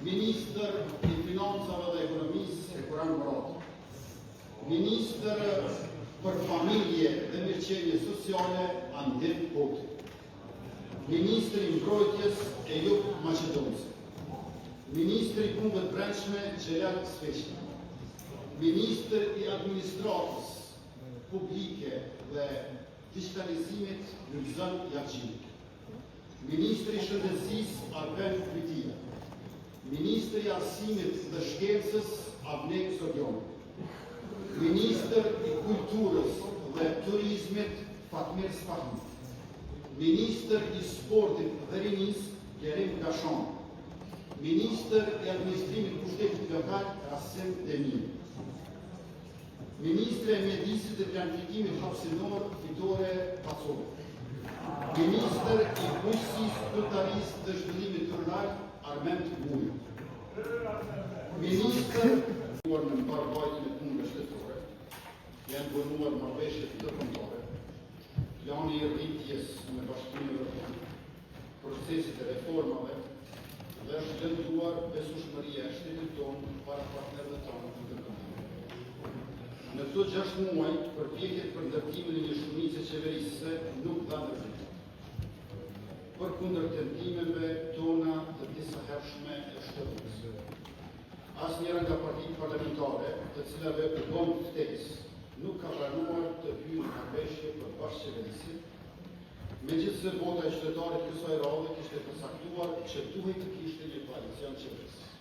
Ministër i Financave dhe Ekonomisë e Kurran Murati, Ministër për Familje dhe Mirëqenie Sociale Andin Hoti, Ministri i Mbrojtjes Ejup Maqedonci, Ministri i Punëve të Brendshme Xhelal Sveçi, Ministër i Administratës Publike dhe Digitalizimit Lulzon Javxhi, Ministri i Shëndetësisë Arben Pytia, Ministri i Arsimit dhe Shkencës Avnek Sogjon, Ministër i Kulturës dhe Turizmit Fatmir Sfahmi, Ministër i Sportit dhe Rinisë Kerim Kashon, Ministër i Administrimit Pushtetit Lokal Rasim Demir, Ministre e Mjedisit dhe Planifikimit Hapsinor Fitore Pacov, Ministër i Bujqësisë, Kulturisë dhe Zhvillimit Rural Armend Mujo, Ministër në mbarvajtjen e punëve shtetërore, janë bënuar marrëveshje ndërkombëtare, plani i rritjes me Bashkimin Evropian, procesit e reformave dhe është lënduar besueshmëria e shtetit tonë para partnerëve tonë ndërkombëtar. Në këto 6 muaj, përpjekjet për ndërtimin e një shumice qeverisëse nuk dha rezultate. Përkundër tentimeve tona të disa hershme e shtetorisë. Asnjëra nga partitë parlamentare, të cilave u bën ftesë, nuk ka pranuar të hyjë në marrëveshje për bashkëqeverisje, megjithëse vota e qytetarëve kësaj radhe kishte përcaktuar që duhej të kishte një koalicion qeverisë.